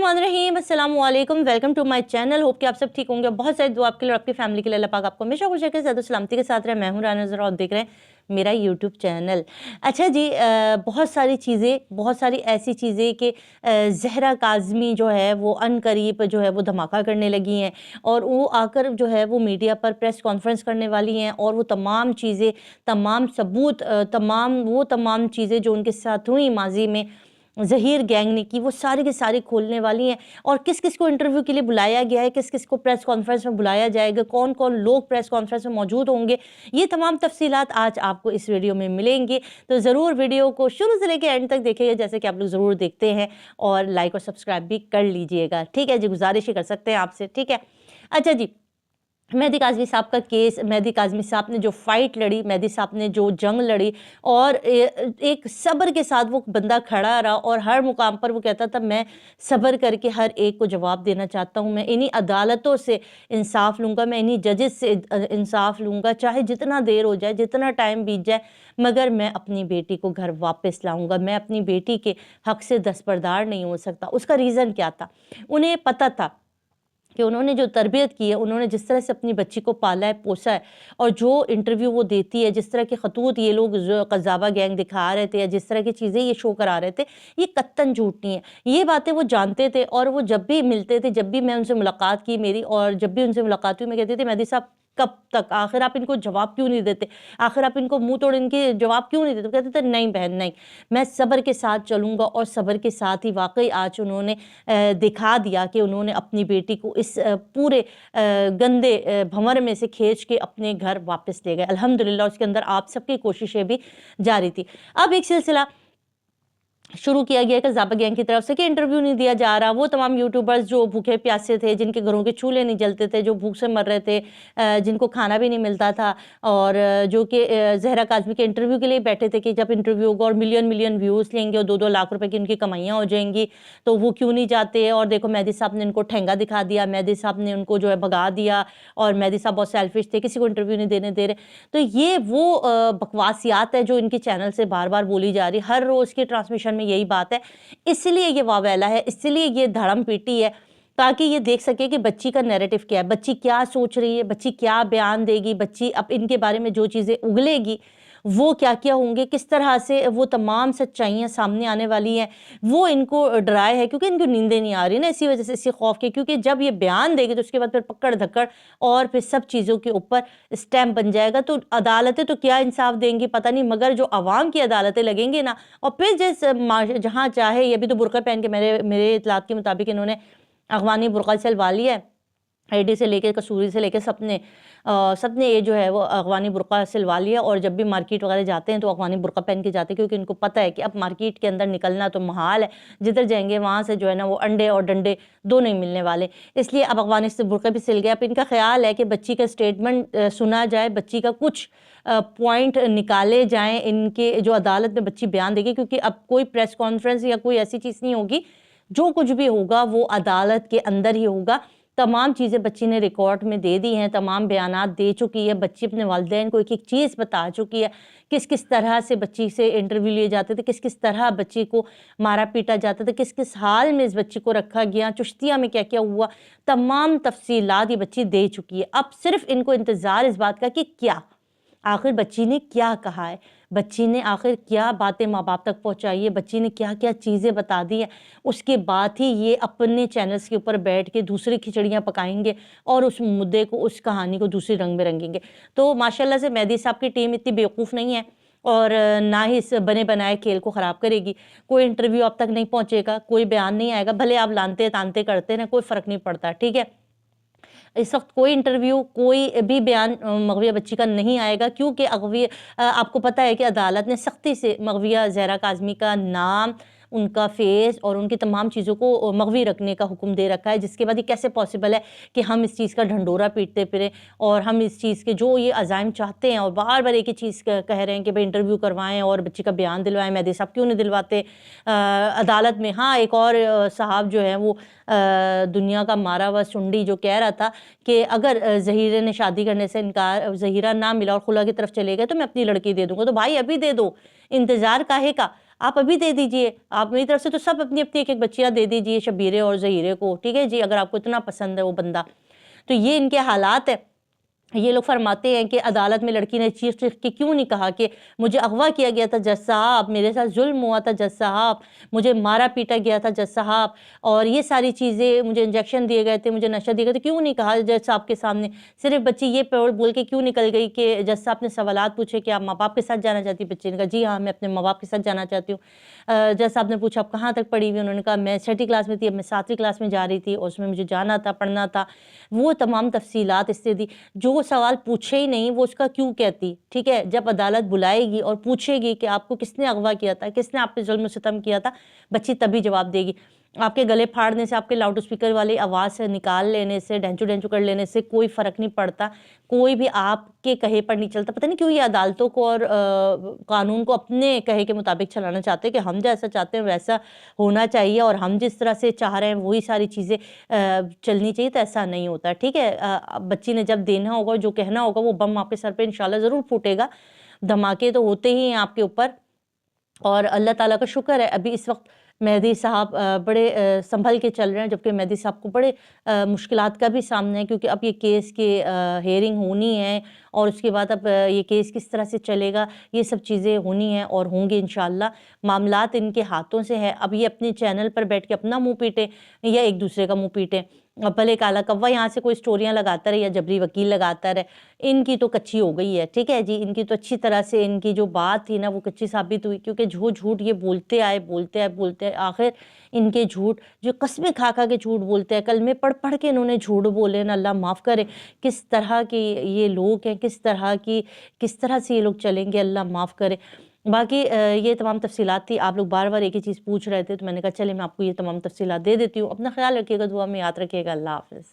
बिस्मिल्लाहिर्रहमानिर्रहीम, अस्सलाम वालेकुम, welcome to my channel. Hope कि आप सब ठीक होंगे। बहुत सारी दुआ आपके लिए और आपकी फैमिली के लिए। अल्लाह पाक आपको हमेशा खुश रखे, ज़्यादा सलामती के साथ रहे। मैं हूँ राना ज़रा, आप देख रहे हैं मेरा यूट्यूब चैनल। अच्छा जी, बहुत सारी चीज़ें, बहुत सारी ऐसी चीज़ें कि ज़हरा काज़मी जो है वो अनकरीब जो है वो धमाका करने लगी हैं और वो आकर जो है वो मीडिया पर प्रेस कॉन्फ्रेंस करने वाली हैं और वो तमाम चीज़ें, तमाम सबूत, तमाम चीज़ें जो उनके साथ हुई माजी में ज़हीर गैंग ने की, वो सारी की सारी खोलने वाली हैं। और किस किस को इंटरव्यू के लिए बुलाया गया है, किस किस को प्रेस कॉन्फ्रेंस में बुलाया जाएगा, कौन कौन लोग प्रेस कॉन्फ्रेंस में मौजूद होंगे, ये तमाम तफसीलात आज आपको इस वीडियो में मिलेंगी। तो ज़रूर वीडियो को शुरू से लेकर एंड तक देखिएगा, जैसे कि आप लोग ज़रूर देखते हैं, और लाइक और सब्सक्राइब भी कर लीजिएगा। ठीक है जी, गुजारिश ही कर सकते हैं आपसे। ठीक है, अच्छा जी, मेहदी काज़मी साहब का केस, मेहदी काज़मी साहब ने जो फ़ाइट लड़ी, मेहदी साहब ने जो जंग लड़ी, और एक सब्र के साथ वो बंदा खड़ा रहा और हर मुकाम पर वो कहता था मैं सब्र करके हर एक को जवाब देना चाहता हूँ, मैं इन्हीं अदालतों से इंसाफ लूँगा, मैं इन्हीं जजेस से इंसाफ लूँगा, चाहे जितना देर हो जाए, जितना टाइम बीत जाए, मगर मैं अपनी बेटी को घर वापस लाऊँगा। मैं अपनी बेटी के हक़ से दस्तबरदार नहीं हो सकता। उसका रीज़न क्या था? उन्हें पता था कि उन्होंने जो तरबियत की है, उन्होंने जिस तरह से अपनी बच्ची को पाला है, पोसा है, और जो इंटरव्यू वो देती है, जिस तरह के खतूत ये लोग जो कज़ाबा गैंग दिखा रहे थे या जिस तरह की चीज़ें ये शो करा रहे थे, ये कत्तन झूठ नहीं है। ये बातें वो जानते थे और वो जब भी मिलते थे, जब भी मैं उनसे मुलाकात की मेरी, और जब भी उनसे मुलाकात हुई, मैं कहती थी मेहदी साहब कब तक, आखिर आप इनको जवाब क्यों नहीं देते, आखिर आप इनको मुंह तोड़ इनके जवाब क्यों नहीं देते? कहते थे नहीं बहन नहीं, मैं सब्र के साथ चलूँगा। और सब्र के साथ ही वाकई आज उन्होंने दिखा दिया कि उन्होंने अपनी बेटी को इस पूरे गंदे भंवर में से खींच के अपने घर वापस ले गए अल्हम्दुलिल्लाह। उसके अंदर आप सबकी कोशिशें भी जारी थी। अब एक सिलसिला शुरू किया गया कज़ाबा गैंग की तरफ से कि इंटरव्यू नहीं दिया जा रहा। वो तमाम यूट्यूबर्स जो भूखे प्यासे थे, जिनके घरों के चूल्हे नहीं जलते थे, जो भूख से मर रहे थे, जिनको खाना भी नहीं मिलता था, और जो कि ज़हरा काज़मी के इंटरव्यू के लिए बैठे थे कि जब इंटरव्यू होगा और मिलियन मिलियन व्यूज़ लेंगे और 2-2 लाख रुपए की उनकी कमाइयाँ हो जाएंगी, तो वो क्यों नहीं जाते। और देखो मेहदी साहब ने उनको ठेंगा दिखा दिया, मेहदी साहब ने उनको जो है भगा दिया, और मेहदी साहब बहुत सेल्फिश थे, किसी को इंटरव्यू नहीं देने दे रहे। तो ये वो बकवासियात है जो इनके चैनल से बार बार बोली जा रही, हर रोज़ की ट्रांसमिशन में यही बात है। इसलिए ये वावेला है, इसलिए ये धड़म पीटी है, ताकि ये देख सके कि बच्ची का नैरेटिव क्या है, बच्ची क्या सोच रही है, बच्ची क्या बयान देगी, बच्ची अब इनके बारे में जो चीज़ें उगलेगी वो क्या क्या होंगे, किस तरह से वो तमाम सच्चाइयाँ सामने आने वाली हैं, वो इनको डराए है। क्योंकि इनको नींदें नहीं आ रही ना, इसी वजह से, इसी खौफ के, क्योंकि जब ये बयान देगी तो उसके बाद फिर पकड़ धक्कड़ और फिर सब चीज़ों के ऊपर स्टैम्प बन जाएगा। तो अदालतें तो क्या इंसाफ देंगी पता नहीं, मगर जो आवाम की अदालतें लगेंगी ना, और फिर जैसे जहाँ चाहे, ये भी तो बुरका पहन के मेरे इतलात के मुताबिक इन्होंने अगवानी बुरका सिलवा लिया है, एडी से लेके कसूरी से लेके सबने ये जो है वो अगवानी बुरका सिलवा लिया। और जब भी मार्केट वगैरह जाते हैं तो अगवानी बुरका पहन के जाते हैं, क्योंकि इनको पता है कि अब मार्केट के अंदर निकलना तो महाल है, जिधर जाएंगे वहाँ से जो है ना वो अंडे और डंडे दो नहीं मिलने वाले। इसलिए अब अगवानी से बुरका भी सिल गया। अब इनका ख्याल है कि बच्ची का स्टेटमेंट सुना जाए, बच्ची का कुछ पॉइंट निकाले जाएँ, इनके जो अदालत में बच्ची बयान देगी, क्योंकि अब कोई प्रेस कॉन्फ्रेंस या कोई ऐसी चीज़ नहीं होगी, जो कुछ भी होगा वो अदालत के अंदर ही होगा। तमाम चीज़ें बच्ची ने रिकॉर्ड में दे दी हैं, तमाम बयानात दे चुकी है, बच्ची अपने वालिदैन को एक एक चीज़ बता चुकी है, किस किस तरह से बच्ची से इंटरव्यू लिए जाते थे, किस किस तरह बच्ची को मारा पीटा जाता था, किस किस हाल में इस बच्ची को रखा गया, चुश्तिया में क्या क्या हुआ, तमाम तफसीलात ये बच्ची दे चुकी है। अब सिर्फ इनको इंतज़ार इस बात का कि क्या आखिर बच्ची ने क्या कहा है, बच्ची ने आखिर क्या बातें माँ बाप तक पहुँचाई है, बच्ची ने क्या क्या चीज़ें बता दी है। उसके बाद ही ये अपने चैनल्स के ऊपर बैठ के दूसरी खिचड़ियाँ पकाएंगे और उस मुद्दे को, उस कहानी को दूसरे रंग में रंगेंगे। तो माशाल्लाह से मेहदी साहब की टीम इतनी बेवकूफ़ नहीं है और ना ही इस बने बनाए खेल को ख़राब करेगी। कोई इंटरव्यू अब तक नहीं पहुँचेगा, कोई बयान नहीं आएगा, भले आप लानते तानते करते ना, कोई फ़र्क नहीं पड़ता। ठीक है, इस वक्त कोई इंटरव्यू, कोई भी बयान मगविया बच्ची का नहीं आएगा, क्योंकि आपको पता है कि अदालत ने सख्ती से मगविया ज़हरा काज़मी का नाम, उनका फेस और उनकी तमाम चीज़ों को मगवी रखने का हुक्म दे रखा है। जिसके बाद ये कैसे पॉसिबल है कि हम इस चीज़ का ढंडोरा पीटते फिरें और हम इस चीज़ के जो ये अज़ाइम चाहते हैं और बार बार एक ही चीज़ कह रहे हैं कि भाई इंटरव्यू करवाएं और बच्ची का बयान दिलवाएं, मेहदी साहब क्यों नहीं दिलवाते अदालत में। हाँ, एक और साहब जो है वो दुनिया का मारा हुआ सुंडी जो कह रहा था कि अगर ज़हीरे ने शादी करने से इनकार, ज़हीरा ना मिला और खुला की तरफ चले गए तो मैं अपनी लड़की दे दूँगा। तो भाई अभी दे दो, इंतज़ार काहे का, आप अभी दे दीजिए। आप मेरी तरफ से तो सब अपनी-अपनी एक-एक बच्चियाँ दे दीजिए शबीरे और ज़हीरे को, ठीक है जी, अगर आपको इतना पसंद है वो बंदा। तो ये इनके हालात है। ये लोग फरमाते हैं कि अदालत में लड़की ने चीख-चीख के क्यों नहीं कहा कि मुझे अगवा किया गया था जज साहब, मेरे साथ ज़ुल्म हुआ था जज साहब, मुझे मारा-पीटा गया था जज साहब, और ये सारी चीज़ें, मुझे इंजेक्शन दिए गए थे, मुझे नशा दिया गया था, क्यों नहीं कहा जज साहब के सामने? सिर्फ़ बच्ची ये बोल के क्यों निकल गई कि जज साहब ने सवालात पूछे कि आप माँ-बाप के साथ जाना चाहती? बच्ची ने कहा, जी हाँ, मैं अपने माँ-बाप के साथ जाना चाहती हूँ। जज साहब ने पूछा, आप कहाँ तक पढ़ी हुई? उन्होंने कहा, मैं छठी क्लास में थी, अब मैं 7वीं क्लास में जा रही थी और उसमें मुझे जाना था, पढ़ना था। वो तमाम तफ़सीलात इससे दी। जो सवाल पूछे ही नहीं वो उसका क्यों कहती, ठीक है? जब अदालत बुलाएगी और पूछेगी कि आपको किसने अगवा किया था, किसने आप पे ज़ुल्म-सितम किया था, बच्ची तभी जवाब देगी। आपके गले फाड़ने से, आपके लाउड स्पीकर वाली आवाज़ से निकाल लेने से, ढेंचू-ढेंचू कर लेने से कोई फ़र्क नहीं पड़ता। कोई भी आपके कहे पर नहीं चलता। पता नहीं क्यों ये अदालतों को और कानून को अपने कहे के मुताबिक चलाना चाहते हैं कि हम जैसा चाहते हैं वैसा होना चाहिए और हम जिस तरह से चाह रहे हैं वही सारी चीज़ें चलनी चाहिए, तो ऐसा नहीं होता, ठीक है? बच्ची ने जब देना होगा, जो कहना होगा, वो बम आपके सर पे इंशाल्लाह ज़रूर फूटेगा। धमाके तो होते ही हैं आपके ऊपर, और अल्लाह ताला का शुक्र है अभी इस वक्त मेहदी साहब बड़े संभल के चल रहे हैं, जबकि मेहदी साहब को बड़े मुश्किलात का भी सामना है, क्योंकि अब ये केस की हेयरिंग होनी है और उसके बाद अब ये केस किस तरह से चलेगा, ये सब चीज़ें होनी हैं और होंगी इंशाल्लाह। मामलात इनके हाथों से है। अब ये अपने चैनल पर बैठ के अपना मुँह पीटें या एक दूसरे का मुँह पीटें। अब भले काला कौवा यहाँ से कोई स्टोरियाँ लगाता रहे या जबरी वकील लगाता रहे, इनकी तो कच्ची हो गई है, ठीक है जी? इनकी तो अच्छी तरह से इनकी जो बात थी ना वो कच्ची साबित हुई, क्योंकि झूठ ये बोलते आए, आखिर इनके झूठ, जो कस्में खा के झूठ बोलते हैं, कलमे पढ़ के इन्होंने झूठ बोले ना, अल्लाह माफ़ करे। किस तरह के ये लोग हैं, किस तरह से ये लोग चलेंगे, अल्लाह माफ़ करे। बाकी ये तमाम तफ़सीलात थी। आप लोग बार-बार एक ही चीज़ पूछ रहे थे, तो मैंने कहा चलिए मैं आपको ये तमाम तफ़सीलात दे देती हूँ। अपना ख़्याल रखिएगा, दुआ में याद रखिएगा। अल्लाह हाफ़िज़।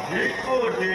Rico de